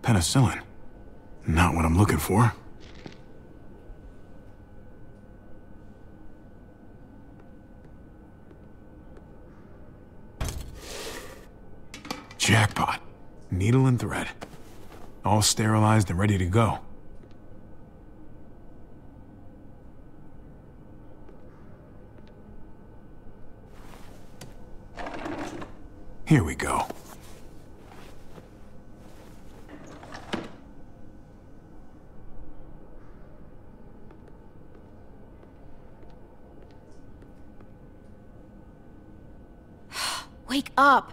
Penicillin. Not what I'm looking for. Jackpot. Needle and thread. All sterilized and ready to go. Here we go. Wake up!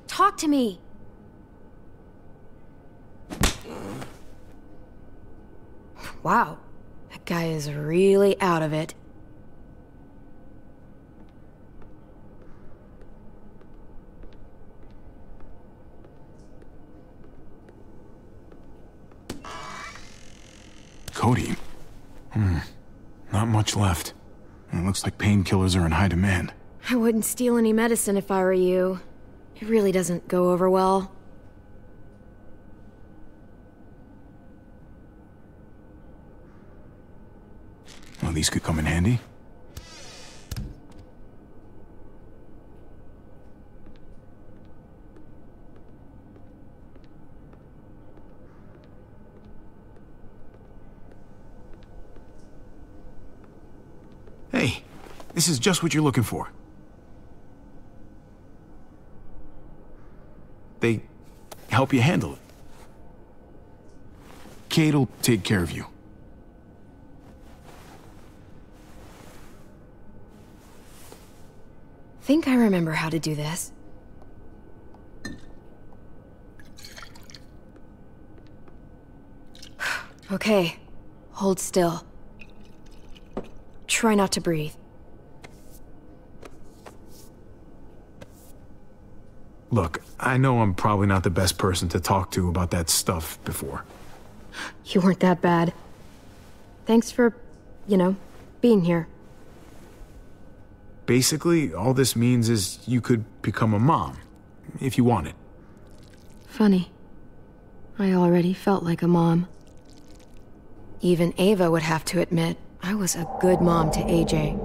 Talk to me! Wow, that guy is really out of it. Codeine? Not much left. It looks like painkillers are in high demand. I wouldn't steal any medicine if I were you. It really doesn't go over well. Well, these could come in handy. Hey, this is just what you're looking for. They help you handle it. Kate'll take care of you. Think I remember how to do this. Okay, hold still. Try not to breathe. Look, I know I'm probably not the best person to talk to about that stuff before. You weren't that bad. Thanks for, being here. Basically, all this means is you could become a mom, if you wanted. Funny. I already felt like a mom. Even Ava would have to admit I was a good mom to AJ.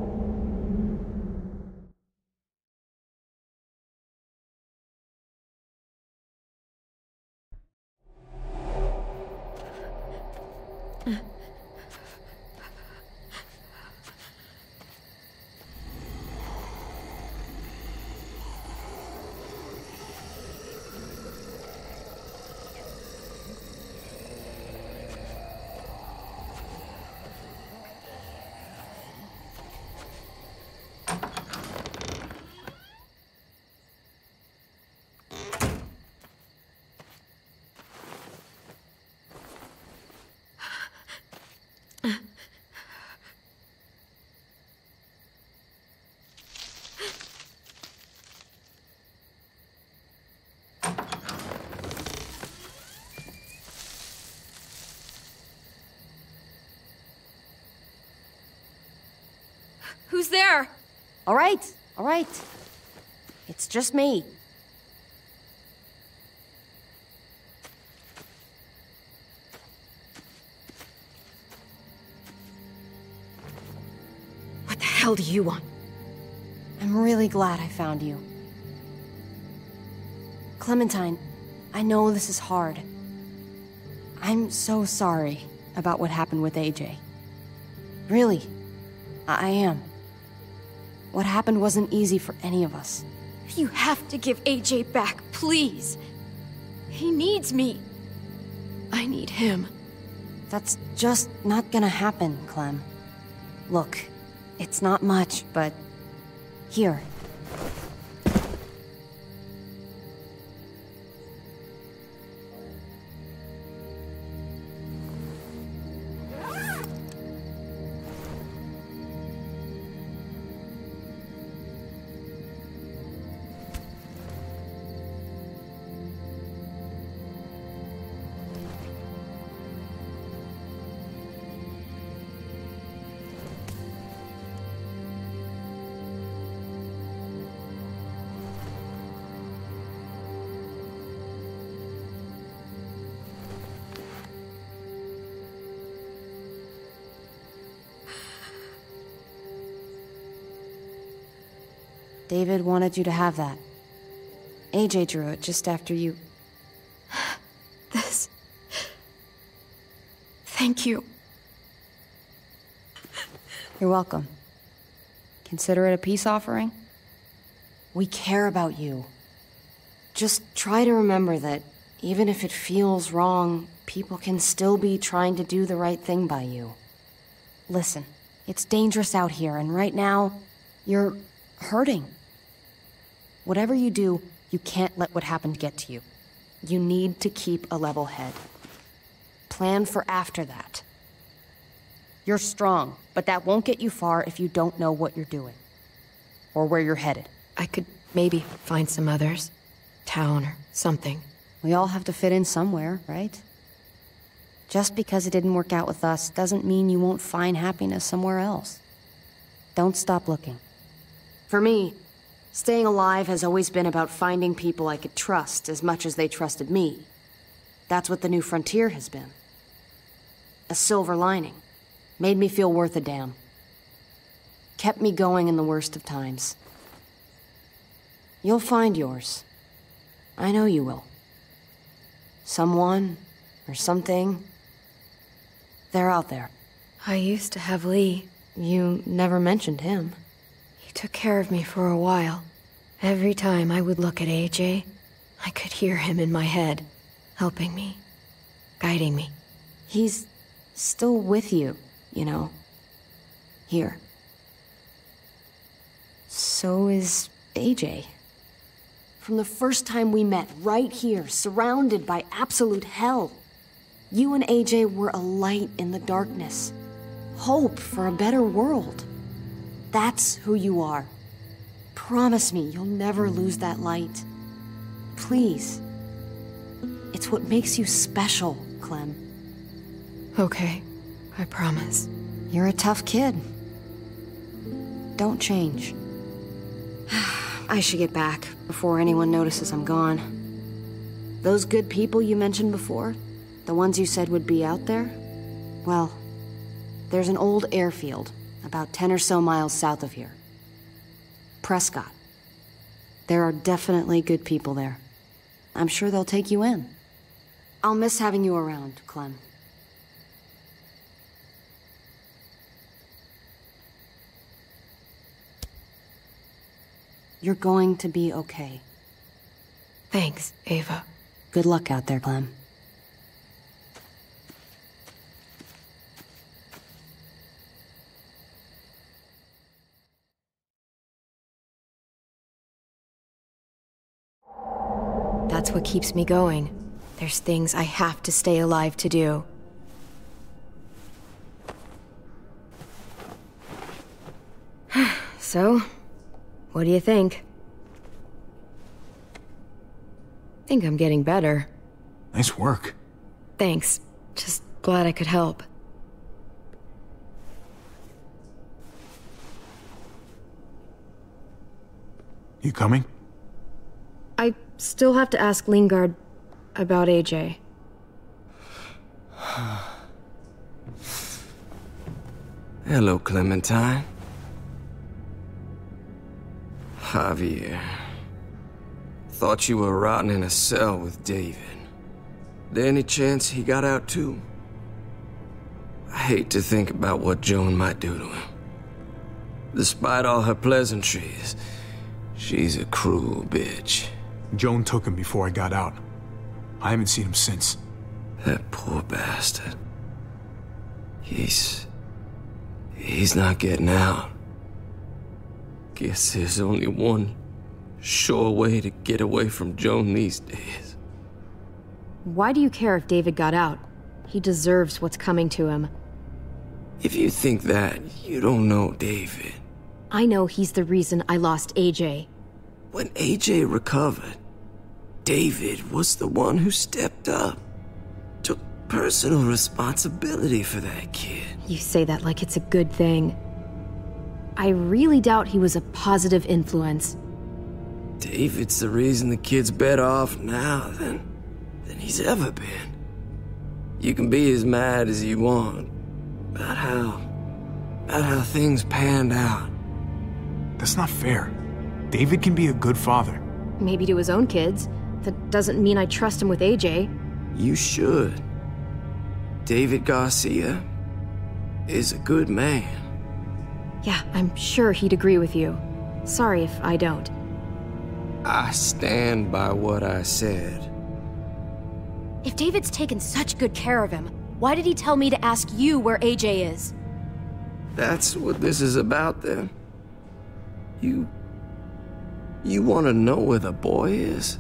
Who's there? All right. It's just me. What the hell do you want? I'm really glad I found you. Clementine, I know this is hard. I'm so sorry about what happened with AJ. Really, I am. What happened wasn't easy for any of us. You have to give AJ back, please. He needs me. I need him. That's just not gonna happen, Clem. Look, it's not much, but... here. David wanted you to have that. AJ drew it just after you... This... Thank you. You're welcome. Consider it a peace offering. We care about you. Just try to remember that even if it feels wrong, people can still be trying to do the right thing by you. Listen, it's dangerous out here, and right now, you're hurting. Whatever you do, you can't let what happened get to you. You need to keep a level head. Plan for after that. You're strong, but that won't get you far if you don't know what you're doing. Or where you're headed. I could maybe find some others. Town or something. We all have to fit in somewhere, right? Just because it didn't work out with us doesn't mean you won't find happiness somewhere else. Don't stop looking. For me, staying alive has always been about finding people I could trust as much as they trusted me. That's what the new frontier has been. A silver lining. Made me feel worth a damn. Kept me going in the worst of times. You'll find yours. I know you will. Someone, or something, they're out there. I used to have Lee. You never mentioned him. He took care of me for a while. Every time I would look at AJ, I could hear him in my head, helping me, guiding me. He's still with you, you know. Here. So is AJ. From the first time we met, right here, surrounded by absolute hell. You and AJ were a light in the darkness. Hope for a better world. That's who you are. Promise me you'll never lose that light. Please. It's what makes you special, Clem. Okay, I promise. You're a tough kid. Don't change. I should get back before anyone notices I'm gone. Those good people you mentioned before, the ones you said would be out there, well, there's an old airfield about 10 or so miles south of here. Prescott. There are definitely good people there. I'm sure they'll take you in. I'll miss having you around, Clem. You're going to be okay. Thanks, Ava. Good luck out there, Clem. That's what keeps me going. There's things I have to stay alive to do. So, what do you think? Think I'm getting better. Nice work. Thanks. Just glad I could help. You coming? I still have to ask Lingard about AJ. Hello, Clementine. Javier. Thought you were rotting in a cell with David. There any chance he got out too? I hate to think about what Joan might do to him. Despite all her pleasantries, she's a cruel bitch. Joan took him before I got out. I haven't seen him since. That poor bastard. He's not getting out. Guess there's only one sure way to get away from Joan these days. Why do you care if David got out? He deserves what's coming to him. If you think that, you don't know David. I know he's the reason I lost AJ. When AJ recovered, David was the one who stepped up. Took personal responsibility for that kid. You say that like it's a good thing. I really doubt he was a positive influence. David's the reason the kid's better off now than he's ever been. You can be as mad as you want about how things panned out. That's not fair. David can be a good father. Maybe to his own kids. That doesn't mean I trust him with AJ. You should. David Garcia is a good man. Yeah, I'm sure he'd agree with you. Sorry if I don't. I stand by what I said. If David's taken such good care of him, why did he tell me to ask you where AJ is? That's what this is about, then. You want to know where the boy is?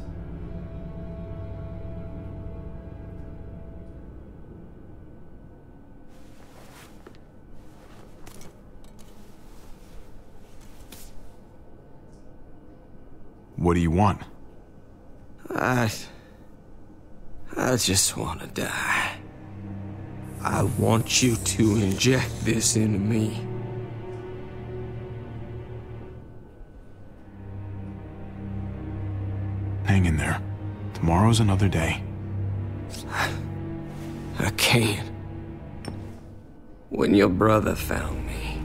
What do you want? I just want to die. I want you to inject this into me. Hang in there. Tomorrow's another day. I can't. When your brother found me,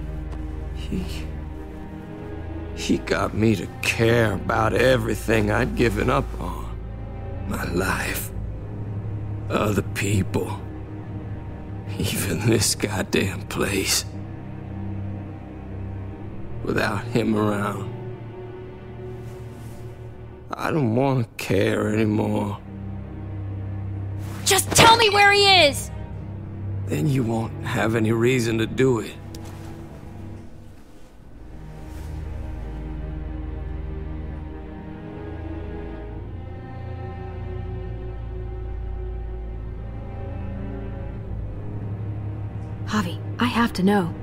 he got me to care about everything I'd given up on. My life. Other people. Even this goddamn place. Without him around, I don't want to care anymore. Just tell me where he is! Then you won't have any reason to do it. Javi, I have to know.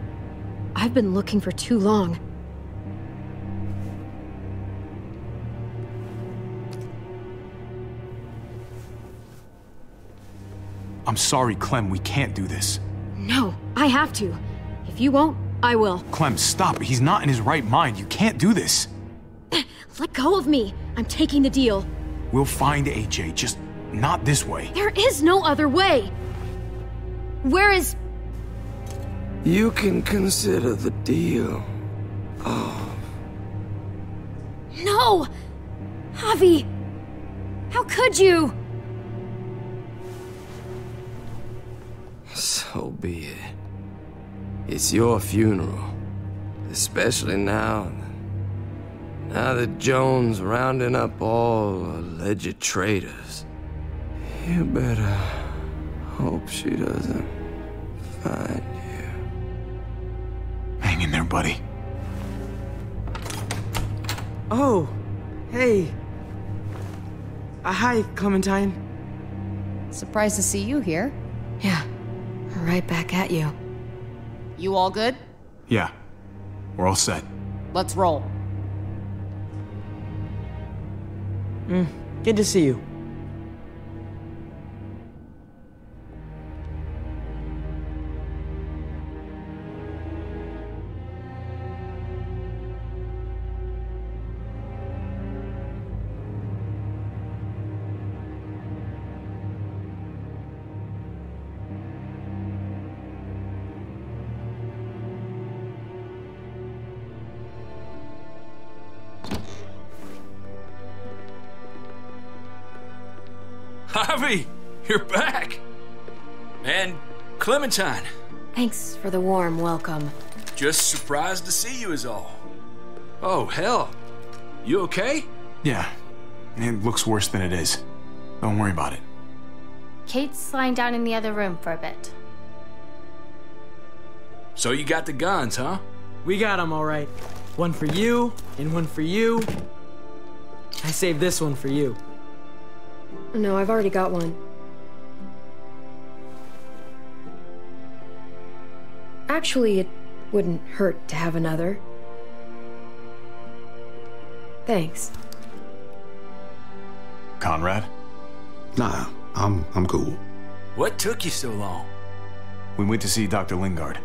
I've been looking for too long. I'm sorry, Clem, we can't do this. No, I have to. If you won't, I will. Clem, stop. He's not in his right mind. You can't do this. Let go of me. I'm taking the deal. We'll find AJ, just not this way. There is no other way. Where is... You can consider the deal. Oh. No! Javi! How could you? So be it. It's your funeral. Especially now. Now that Joan's rounding up all alleged traitors. You better hope she doesn't find you. Hang in there, buddy. Oh, hey. Hi, Clementine. Surprised to see you here. Yeah, right back at you. You all good? Yeah, we're all set. Let's roll. Good to see you. Javi, you're back! And Clementine. Thanks for the warm welcome. Just surprised to see you is all. Oh, hell. You okay? Yeah, it looks worse than it is. Don't worry about it. Kate's lying down in the other room for a bit. So you got the guns, huh? We got them all right. One for you, and one for you. I saved this one for you. No, I've already got one. Actually, it wouldn't hurt to have another. Thanks. Conrad? Nah, I'm cool. What took you so long? We went to see Dr. Lingard.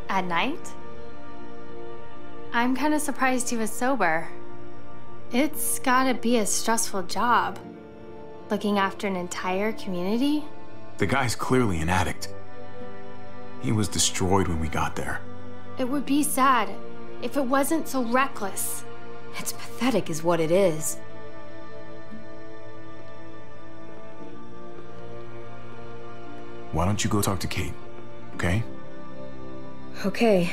At night? I'm kind of surprised he was sober. It's gotta be a stressful job. Looking after an entire community? The guy's clearly an addict. He was destroyed when we got there. It would be sad if it wasn't so reckless. It's pathetic is what it is. Why don't you go talk to Kate, okay? Okay.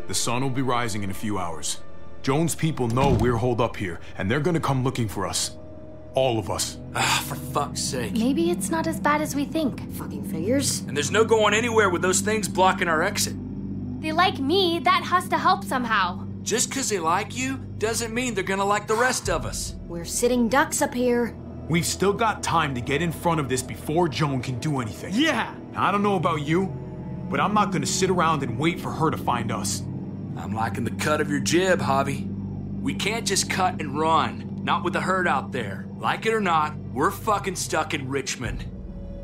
The sun will be rising in a few hours. Joan's people know we're holed up here, and they're gonna come looking for us. All of us. Ah, for fuck's sake. Maybe it's not as bad as we think. Fucking figures. And there's no going anywhere with those things blocking our exit. They like me, that has to help somehow. Just 'cause they like you doesn't mean they're gonna like the rest of us. We're sitting ducks up here. We've still got time to get in front of this before Joan can do anything. Yeah! Now, I don't know about you, but I'm not gonna sit around and wait for her to find us. I'm liking the cut of your jib, Javi. We can't just cut and run. Not with the herd out there. Like it or not, we're fucking stuck in Richmond.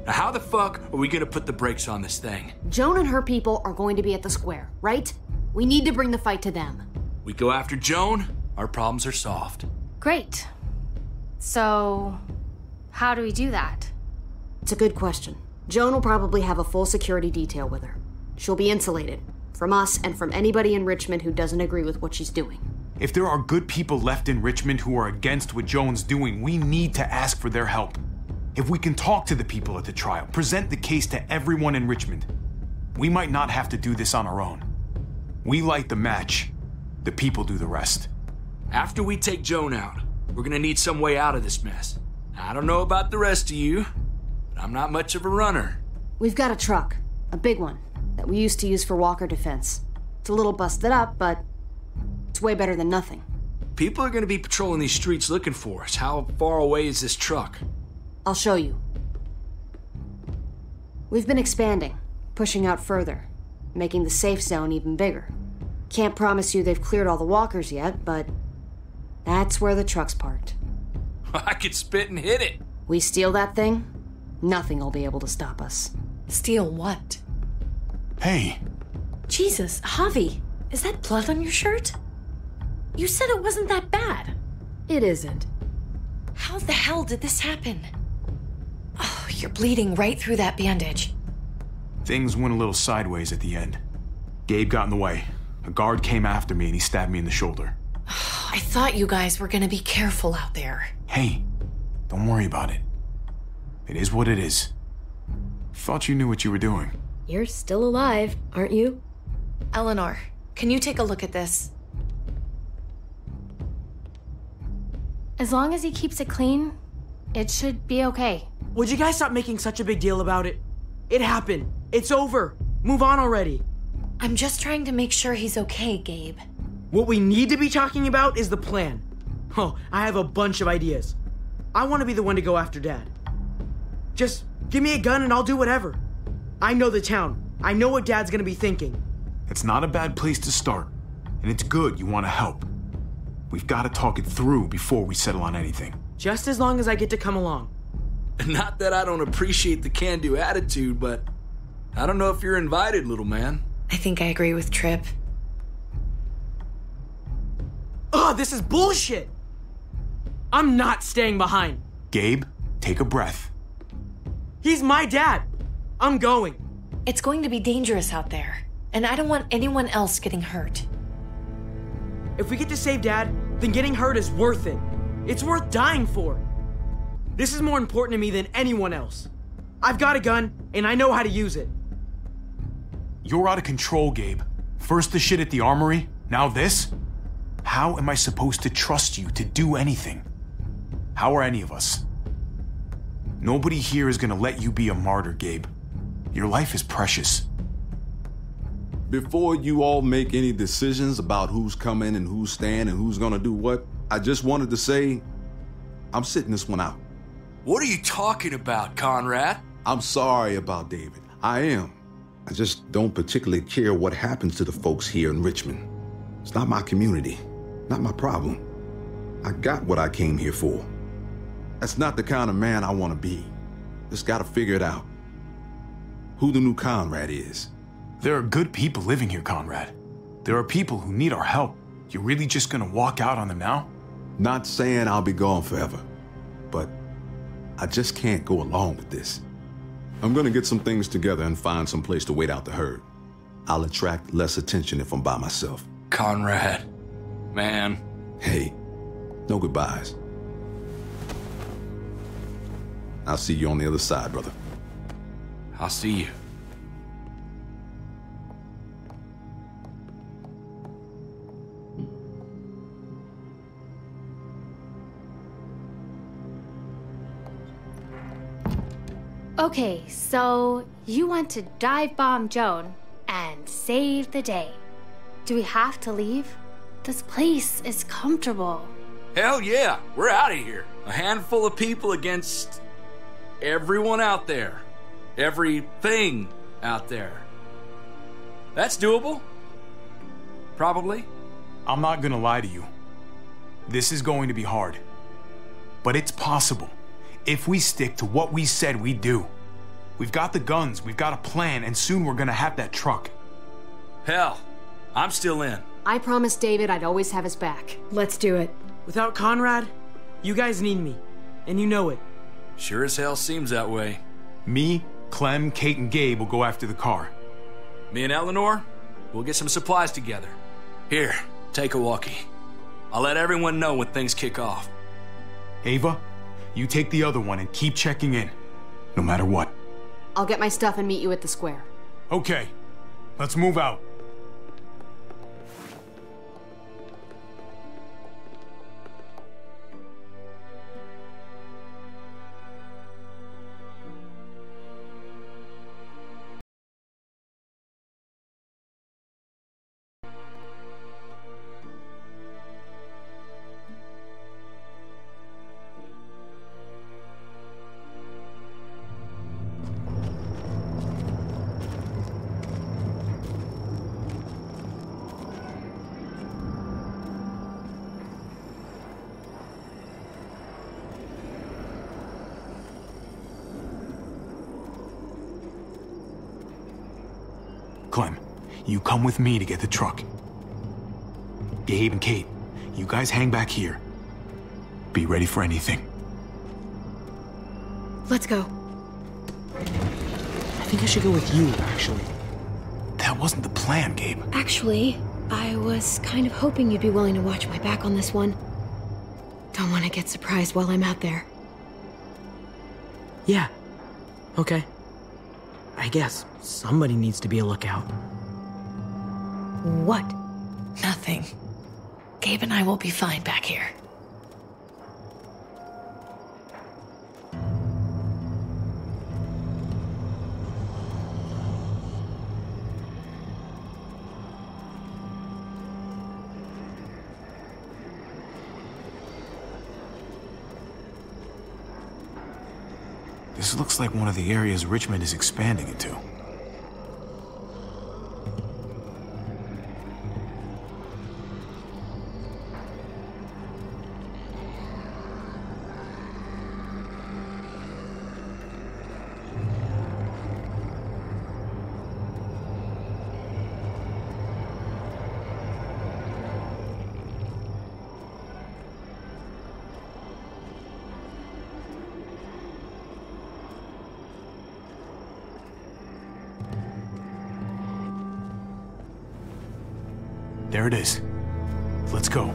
Now how the fuck are we gonna put the brakes on this thing? Joan and her people are going to be at the square, right? We need to bring the fight to them. We go after Joan, our problems are solved. Great. So, how do we do that? It's a good question. Joan will probably have a full security detail with her. She'll be insulated. From us and from anybody in Richmond who doesn't agree with what she's doing. If there are good people left in Richmond who are against what Joan's doing, we need to ask for their help. If we can talk to the people at the trial, present the case to everyone in Richmond, we might not have to do this on our own. We light the match, the people do the rest. After we take Joan out, we're gonna need some way out of this mess. I don't know about the rest of you, but I'm not much of a runner. We've got a truck, a big one, that we used to use for walker defense. It's a little busted up, but it's way better than nothing. People are gonna be patrolling these streets looking for us. How far away is this truck? I'll show you. We've been expanding, pushing out further, making the safe zone even bigger. Can't promise you they've cleared all the walkers yet, but that's where the truck's parked. I could spit and hit it. We steal that thing, nothing will be able to stop us. Steal what? Hey. Jesus, Javi, is that blood on your shirt? You said it wasn't that bad. It isn't. How the hell did this happen? Oh, you're bleeding right through that bandage. Things went a little sideways at the end. Gabe got in the way. A guard came after me and he stabbed me in the shoulder. I thought you guys were gonna be careful out there. Hey, don't worry about it. It is what it is. Thought you knew what you were doing. You're still alive, aren't you? Eleanor, can you take a look at this? As long as he keeps it clean, it should be okay. Would you guys stop making such a big deal about it? It happened. It's over. Move on already. I'm just trying to make sure he's okay, Gabe. What we need to be talking about is the plan. Oh, I have a bunch of ideas. I want to be the one to go after Dad. Just give me a gun and I'll do whatever. I know the town. I know what Dad's gonna be thinking. It's not a bad place to start, and it's good you want to help. We've got to talk it through before we settle on anything. Just as long as I get to come along. Not that I don't appreciate the can-do attitude, but I don't know if you're invited, little man. I think I agree with Tripp. Ugh, this is bullshit! I'm not staying behind. Gabe, take a breath. He's my dad. I'm going. It's going to be dangerous out there, and I don't want anyone else getting hurt. If we get to save Dad, then getting hurt is worth it. It's worth dying for. This is more important to me than anyone else. I've got a gun, and I know how to use it. You're out of control, Gabe. First the shit at the armory, now this? How am I supposed to trust you to do anything? How are any of us? Nobody here is gonna let you be a martyr, Gabe. Your life is precious. Before you all make any decisions about who's coming and who's staying and who's gonna do what, I just wanted to say, I'm sitting this one out. What are you talking about, Conrad? I'm sorry about David. I am. I just don't particularly care what happens to the folks here in Richmond. It's not my community, not my problem. I got what I came here for. That's not the kind of man I want to be. Just gotta figure it out. Who the new Conrad is. There are good people living here, Conrad. There are people who need our help. You're really just gonna walk out on them now? Not saying I'll be gone forever, but I just can't go along with this. I'm gonna get some things together and find some place to wait out the herd. I'll attract less attention if I'm by myself. Conrad. Man. Hey, no goodbyes. I'll see you on the other side, brother. I'll see you. Okay, so you want to dive bomb Joan and save the day. Do we have to leave? This place is comfortable. Hell yeah, we're out of here. A handful of people against everyone out there. Everything out there. That's doable. Probably. I'm not gonna lie to you. This is going to be hard. But it's possible. If we stick to what we said we'd do. We've got the guns, we've got a plan, and soon we're gonna have that truck. Hell, I'm still in. I promised David I'd always have his back. Let's do it. Without Conrad, you guys need me. And you know it. Sure as hell seems that way. Me, Clem, Kate, and Gabe will go after the car. Me and Eleanor, we'll get some supplies together. Here, take a walkie. I'll let everyone know when things kick off. Ava, you take the other one and keep checking in, no matter what. I'll get my stuff and meet you at the square. Okay, let's move out. Clem, you come with me to get the truck. Gabe and Kate, you guys hang back here. Be ready for anything. Let's go. I think I should go with you, actually. That wasn't the plan, Gabe. Actually, I was kind of hoping you'd be willing to watch my back on this one. Don't want to get surprised while I'm out there. Yeah. Okay. I guess somebody needs to be a lookout. What? Nothing. Gabe and I will be fine back here. This looks like one of the areas Richmond is expanding into. There it is. Let's go.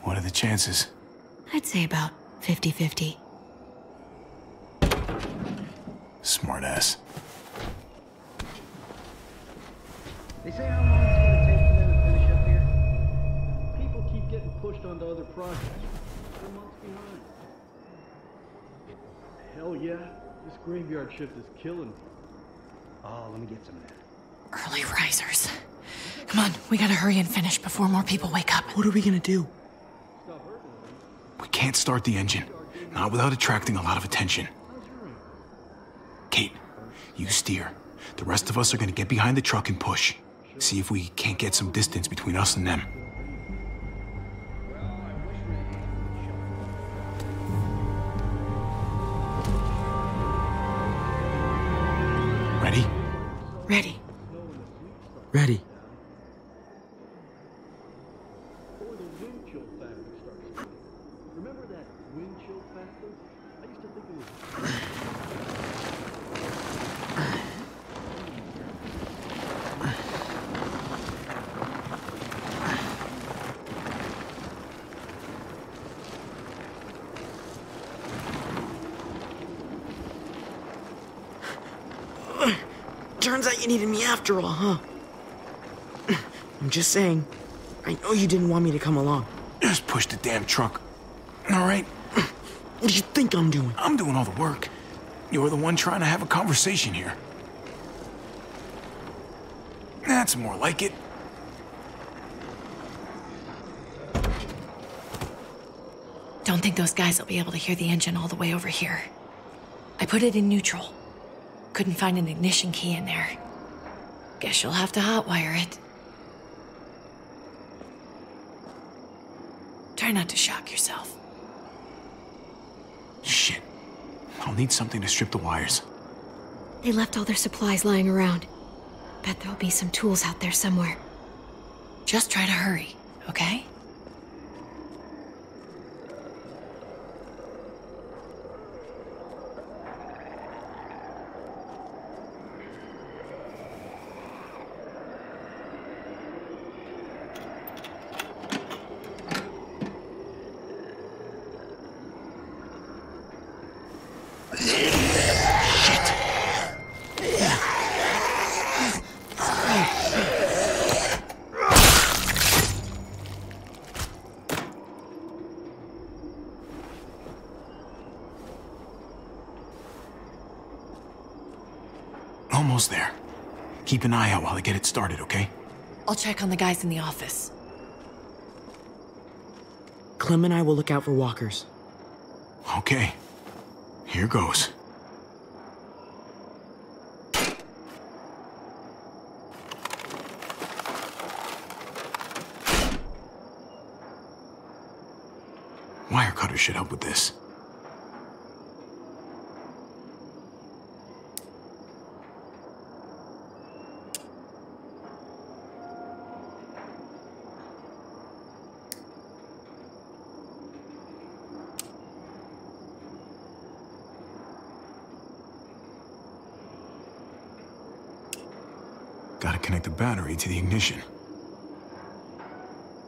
What are the chances? I'd say about 50-50. Smartass. They say how long it's going to take for them to finish up here. People keep getting pushed onto other projects. They're months behind. Hell yeah. This graveyard shift is killing me. Oh, let me get some of that. Early risers. Come on, we gotta hurry and finish before more people wake up. What are we gonna do? We can't start the engine. Not without attracting a lot of attention. Kate, you steer. The rest of us are gonna get behind the truck and push. See if we can't get some distance between us and them. Ready? Ready. Ready. this? I used to think it was... Turns out you needed me after all, huh? I'm just saying. I know you didn't want me to come along. Just push the damn truck. All right? What do you think I'm doing? I'm doing all the work. You're the one trying to have a conversation here. That's more like it. Don't think those guys will be able to hear the engine all the way over here. I put it in neutral. Couldn't find an ignition key in there. Guess you'll have to hotwire it. Try not to shock yourself. Shit. I'll need something to strip the wires. They left all their supplies lying around. Bet there'll be some tools out there somewhere. Just try to hurry, okay? Almost there. Keep an eye out while I get it started, okay? I'll check on the guys in the office. Clem and I will look out for walkers. Okay. Here goes. Wire cutter should help with this. Gotta connect the battery to the ignition.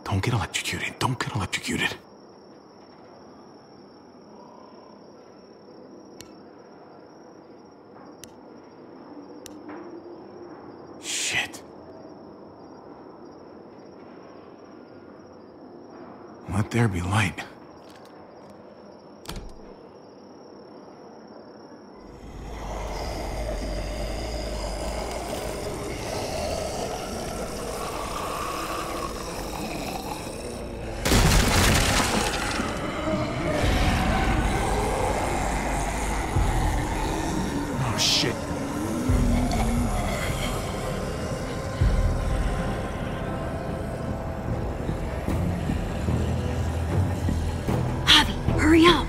Don't get electrocuted. Don't get electrocuted. Shit. Let there be light. Oh, shit. Javi, hurry up!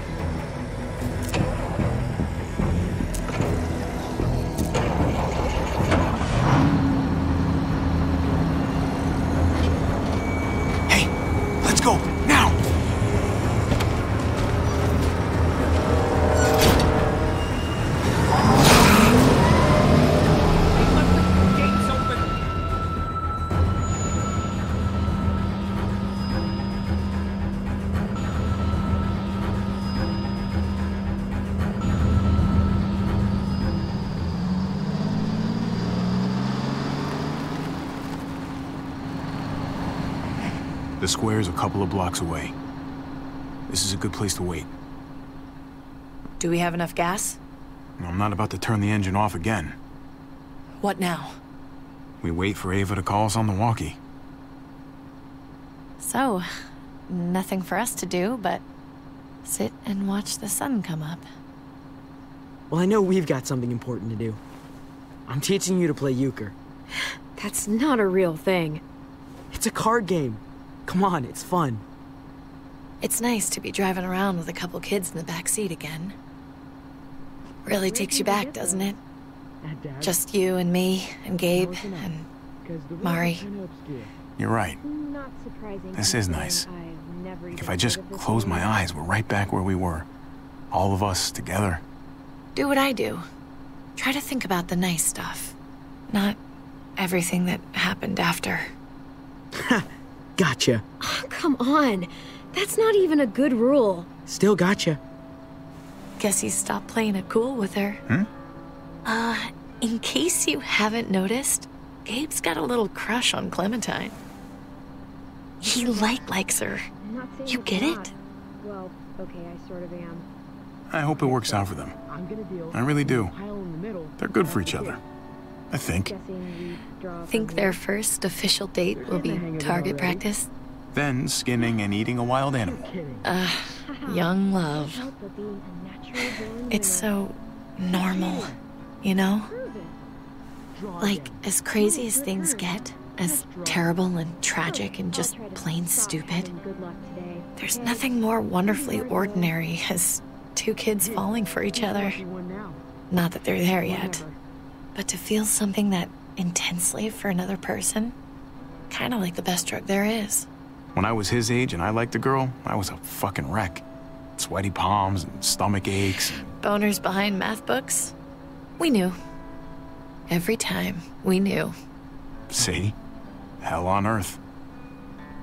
Hey, let's go, now! The square's a couple of blocks away. This is a good place to wait. Do we have enough gas? I'm not about to turn the engine off again. What now? We wait for Ava to call us on the walkie. So, nothing for us to do but sit and watch the sun come up. Well, I know we've got something important to do. I'm teaching you to play euchre. That's not a real thing. It's a card game. Come on, it's fun. It's nice to be driving around with a couple kids in the back seat again. Really takes you back, doesn't it? Just you and me and Gabe and Mari. You're right. Not surprising. This is nice. If I just close my eyes, we're right back where we were. All of us together. Do what I do. Try to think about the nice stuff. Not everything that happened after. Gotcha. Oh, come on. That's not even a good rule. Still gotcha. Guess he stopped playing it cool with her. In case you haven't noticed, Gabe's got a little crush on Clementine. He likes her. You get it? Well, okay, I sort of am. I hope it works out for them. I really do. They're good for each other. I think. Think their first official date will be target practice? Then skinning and eating a wild animal. Young love. It's so normal, you know? Like, as crazy as things get, as terrible and tragic and just plain stupid, there's nothing more wonderfully ordinary as two kids falling for each other. Not that they're there yet, but to feel something that intensely for another person, kind of like the best drug there is. When I was his age and I liked a girl, I was a fucking wreck. Sweaty palms and stomach aches. Boners behind math books? We knew. Every time, we knew. See? Hell on earth.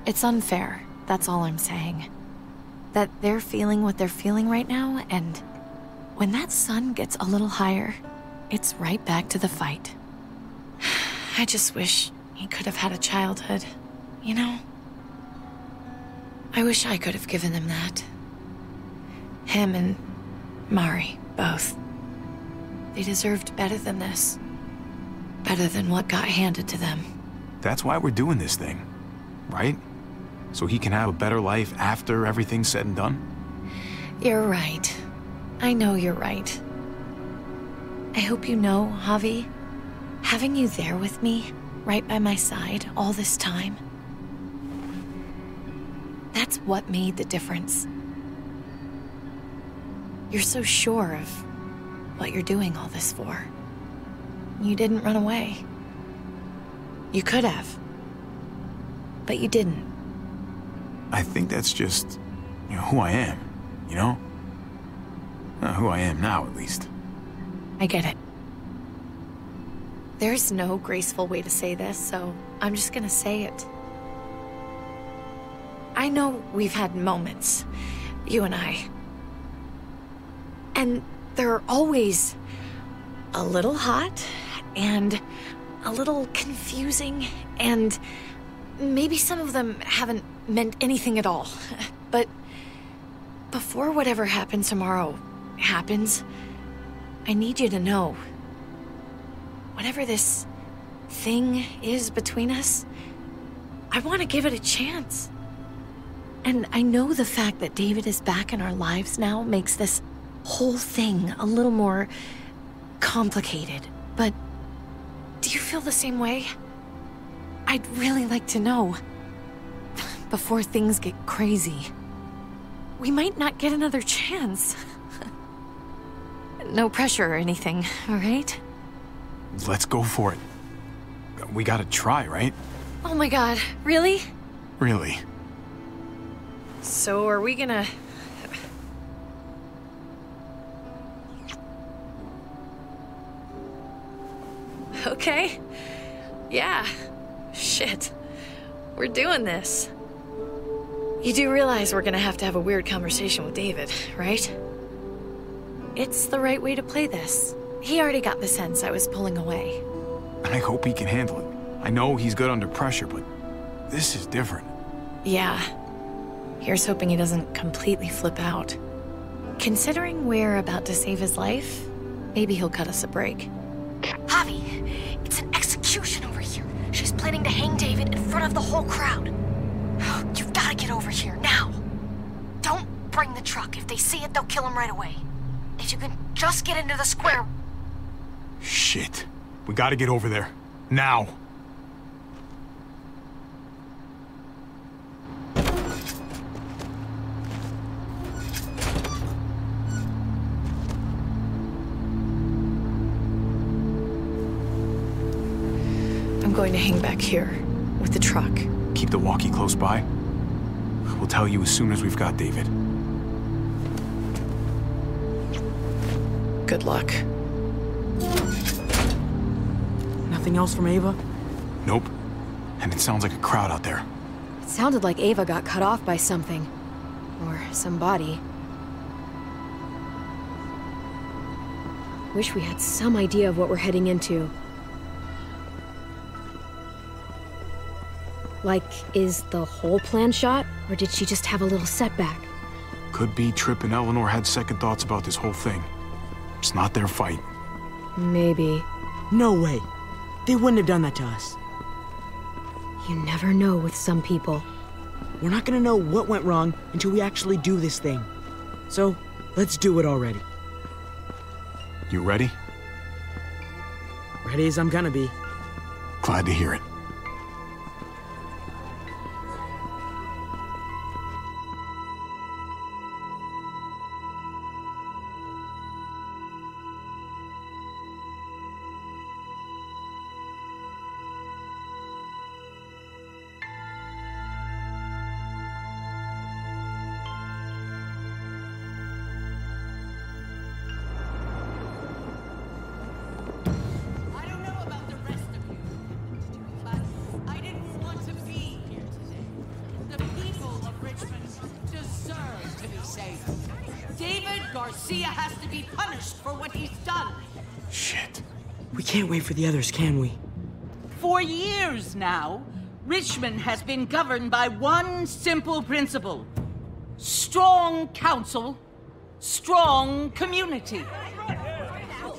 It's unfair, that's all I'm saying. That they're feeling what they're feeling right now, and when that sun gets a little higher, it's right back to the fight. I just wish he could have had a childhood, you know? I wish I could have given them that. Him and Mari, both. They deserved better than this. Better than what got handed to them. That's why we're doing this thing, right? So he can have a better life after everything's said and done? You're right. I know you're right. I hope you know, Javi, having you there with me, right by my side, all this time, that's what made the difference. You're so sure of what you're doing all this for. You didn't run away. You could have. But you didn't. I think that's just, who I am, you know? Who I am now, at least. I get it. There's no graceful way to say this, so I'm just gonna say it. I know we've had moments, you and I. And they're always a little hot and a little confusing, and maybe some of them haven't meant anything at all. But before whatever happens tomorrow happens, I need you to know, whatever this thing is between us, I want to give it a chance. And I know the fact that David is back in our lives now makes this whole thing a little more complicated, but do you feel the same way? I'd really like to know, before things get crazy. We might not get another chance. No pressure or anything, all right? Let's go for it. We gotta try, right? Oh my god, really? Really. So are we gonna... Okay. Yeah. Shit. We're doing this. You do realize we're gonna have to have a weird conversation with David, right? It's the right way to play this. He already got the sense I was pulling away. I hope he can handle it. I know he's good under pressure, but this is different. Yeah. Here's hoping he doesn't completely flip out. Considering we're about to save his life, maybe he'll cut us a break. Javi, it's an execution over here. She's planning to hang David in front of the whole crowd. You've got to get over here, now. Don't bring the truck. If they see it, they'll kill him right away. If you can just get into the square... Shit. We gotta get over there. Now. I'm going to hang back here with the truck. Keep the walkie close by. We'll tell you as soon as we've got David. good luck. Nothing else from Ava? Nope. And it sounds like a crowd out there. It sounded like Ava got cut off by something. Or somebody. Wish we had some idea of what we're heading into. Like, is the whole plan shot? Or did she just have a little setback? Could be Tripp and Eleanor had second thoughts about this whole thing. It's not their fight. Maybe. No way. They wouldn't have done that to us. You never know with some people. We're not gonna know what went wrong until we actually do this thing. So, let's do it already. You ready? Ready as I'm gonna be. Glad to hear it. Garcia has to be punished for what he's done. Shit. We can't wait for the others, can we? For years now, Richmond has been governed by one simple principle. Strong council, strong community.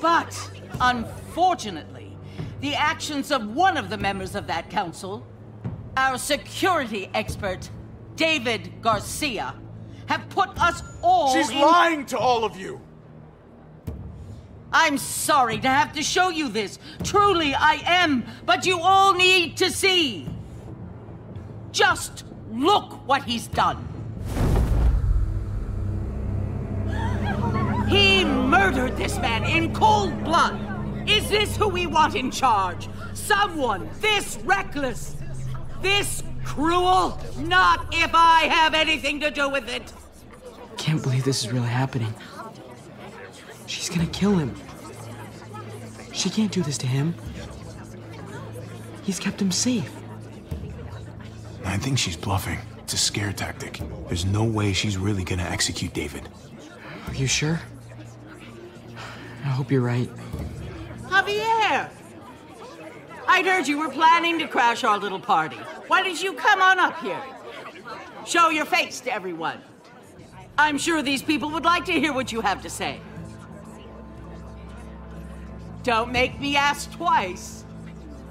But, unfortunately, the actions of one of the members of that council, our security expert, David Garcia, have put us all She's lying to all of you! I'm sorry to have to show you this. Truly, I am. But you all need to see. Just look what he's done. He murdered this man in cold blood. Is this who we want in charge? Someone this reckless? This cruel? Not if I have anything to do with it. Can't believe this is really happening. She's gonna kill him. She can't do this to him. He's kept him safe. I think she's bluffing. It's a scare tactic. There's no way she's really gonna execute David. Are you sure? I hope you're right. Javier! I'd heard you were planning to crash our little party. Why don't you come on up here? Show your face to everyone. I'm sure these people would like to hear what you have to say. Don't make me ask twice.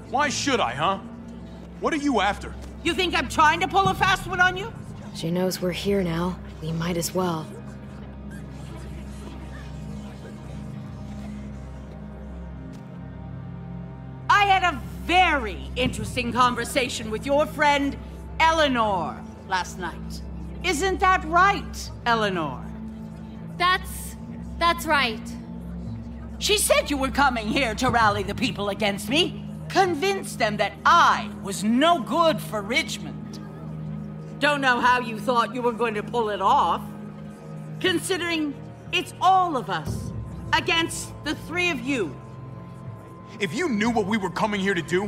Why should I, huh? What are you after? You think I'm trying to pull a fast one on you? She knows we're here now. We might as well. I had a very interesting conversation with your friend, Eleanor, last night. Isn't that right, Eleanor? That's right. She said you were coming here to rally the people against me, convince them that I was no good for Richmond. Don't know how you thought you were going to pull it off, considering it's all of us against the three of you. If you knew what we were coming here to do,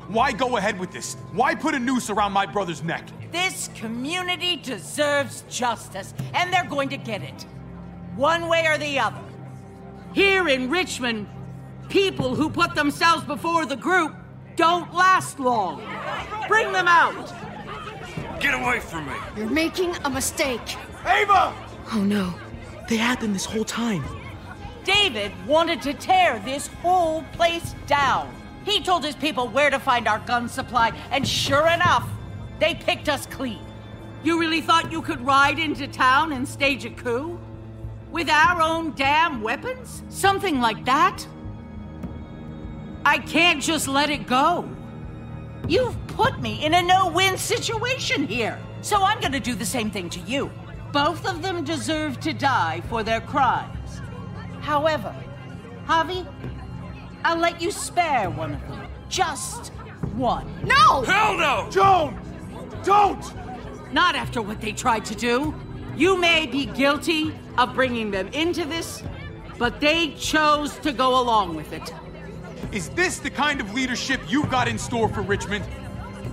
why go ahead with this? Why put a noose around my brother's neck? This community deserves justice, and they're going to get it. One way or the other. Here in Richmond, people who put themselves before the group don't last long. Bring them out. Get away from me. You're making a mistake. Ava! Oh no. They had them this whole time. David wanted to tear this whole place down. He told his people where to find our gun supply, and sure enough, they picked us clean. You really thought you could ride into town and stage a coup? With our own damn weapons? Something like that? I can't just let it go. You've put me in a no-win situation here, so I'm gonna do the same thing to you. Both of them deserve to die for their crimes. However, Javi, I'll let you spare one of them. Just one. No! Hell no! Joan! Don't! Not after what they tried to do. You may be guilty of bringing them into this, but they chose to go along with it. Is this the kind of leadership you got in store for Richmond?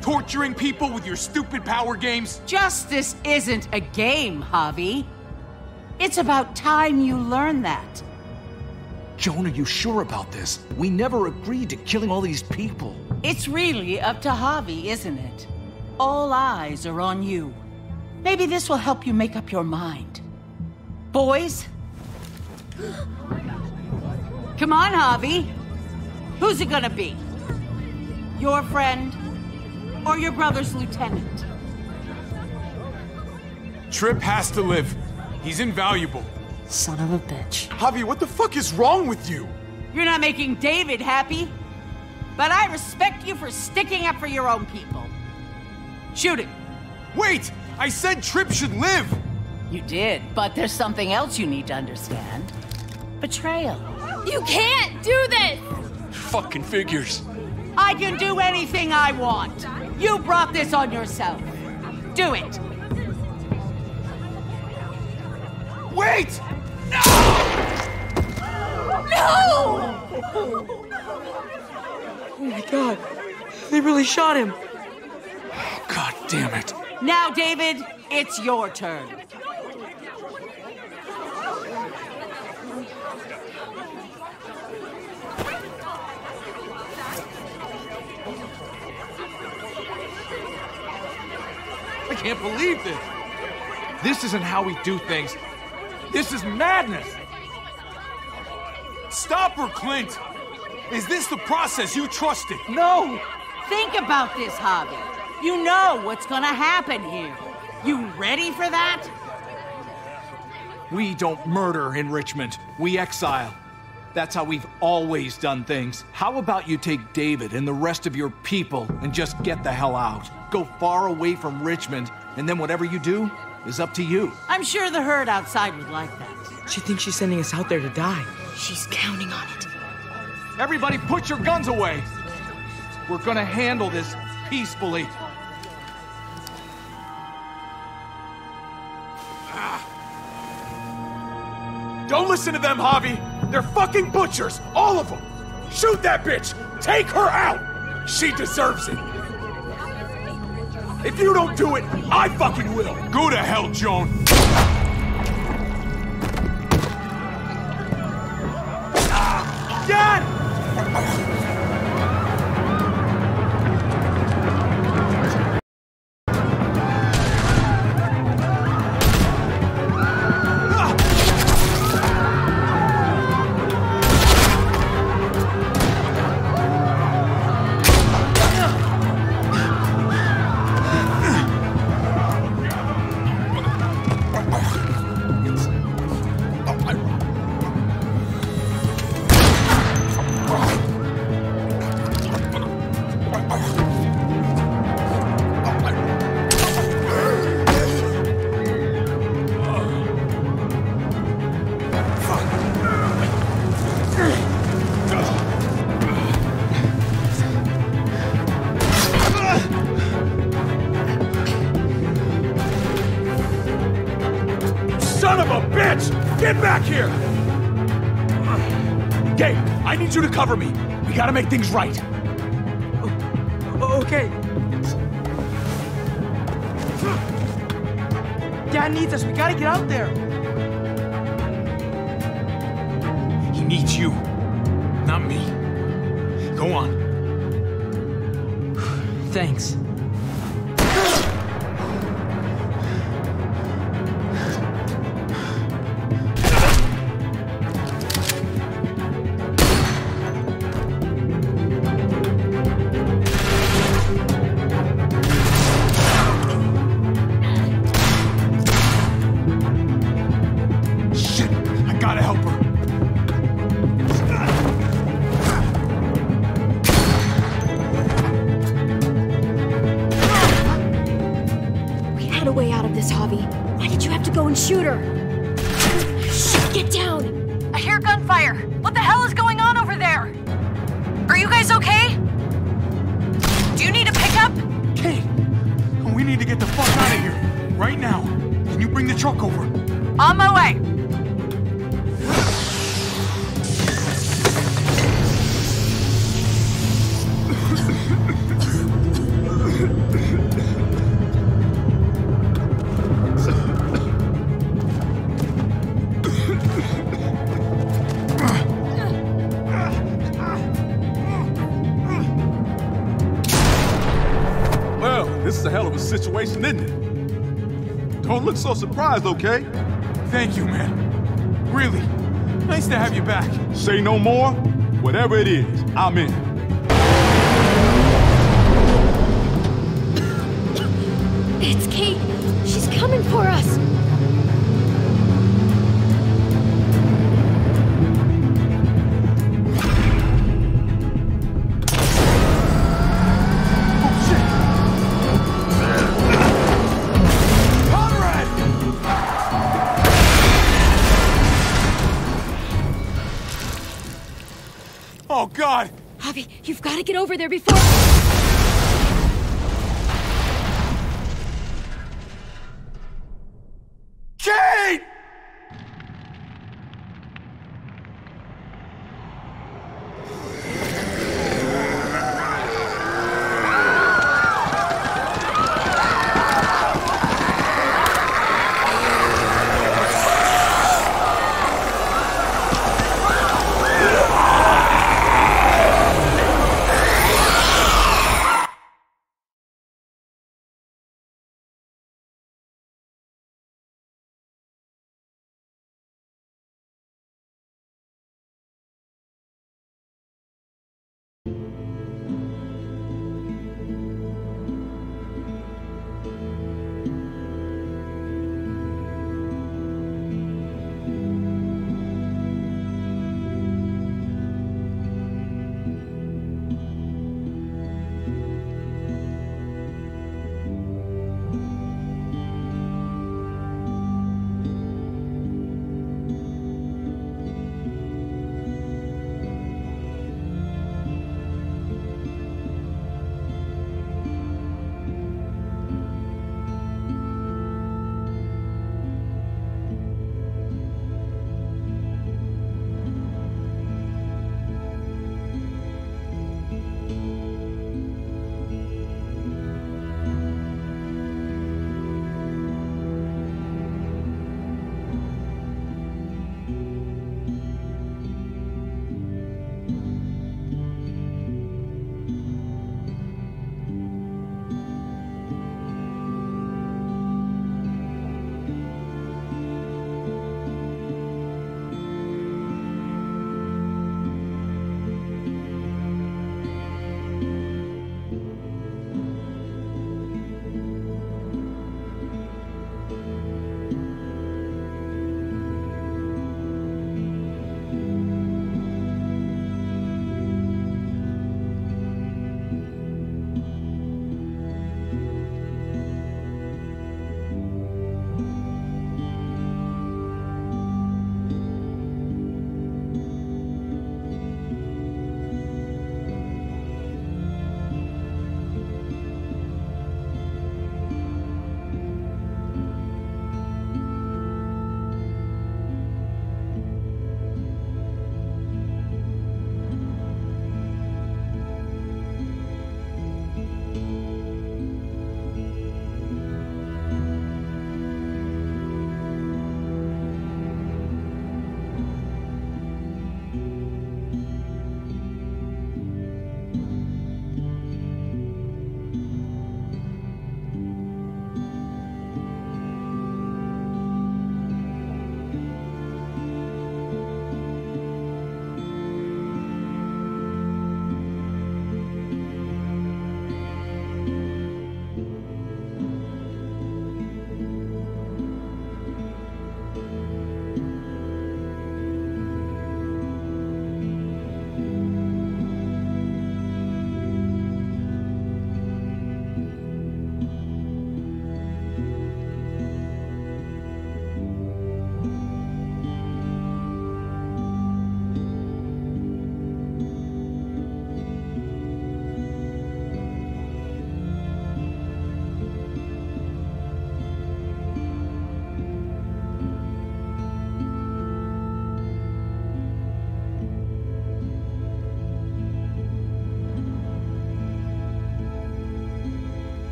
Torturing people with your stupid power games? Justice isn't a game, Javi. It's about time you learn that. Joan, are you sure about this? We never agreed to killing all these people. It's really up to Javi, isn't it? All eyes are on you. Maybe this will help you make up your mind. Boys? Come on, Javi. Who's it gonna be? Your friend or your brother's lieutenant? Tripp has to live. He's invaluable. Son of a bitch. Javi, what the fuck is wrong with you? You're not making David happy. But I respect you for sticking up for your own people. Shoot him. Wait! I said Tripp should live! You did, but there's something else you need to understand. Betrayal. You can't do this! Fucking figures. I can do anything I want. You brought this on yourself. Do it. Wait! No! Oh my god. They really shot him. God damn it. Now, David, it's your turn. I can't believe this. This isn't how we do things. This is madness. Stop her, Clint! Is this the process you trusted? No! Think about this, Javi. You know what's gonna happen here. You ready for that? We don't murder in Richmond. We exile. That's how we've always done things. How about you take David and the rest of your people and just get the hell out? Go far away from Richmond, and then whatever you do is up to you. I'm sure the herd outside would like that. She thinks she's sending us out there to die. She's counting on it. Everybody put your guns away! We're gonna handle this peacefully. Don't listen to them, Javi! They're fucking butchers! All of them! Shoot that bitch! Take her out! She deserves it! If you don't do it, I fucking will! Go to hell, Joan! Dad! Son of a bitch! Get back here! Gabe, I need you to cover me. We gotta make things right. Okay. Dad needs us. We gotta get out there. He needs you, not me. Go on. Thanks. Shoot her! Shit, get down! I hear gunfire. What the hell is going on over there? Are you guys okay? Do you need a pickup? Kate! We need to get the fuck out of here. Right now. Can you bring the truck over? On my way. That's a hell of a situation, isn't it? Don't look so surprised, okay? Thank you, man. Really. Nice to have you back. Say no more. Whatever it is, I'm in. It's Kate. She's coming for us. Oh, God! Javi, you've got to get over there before...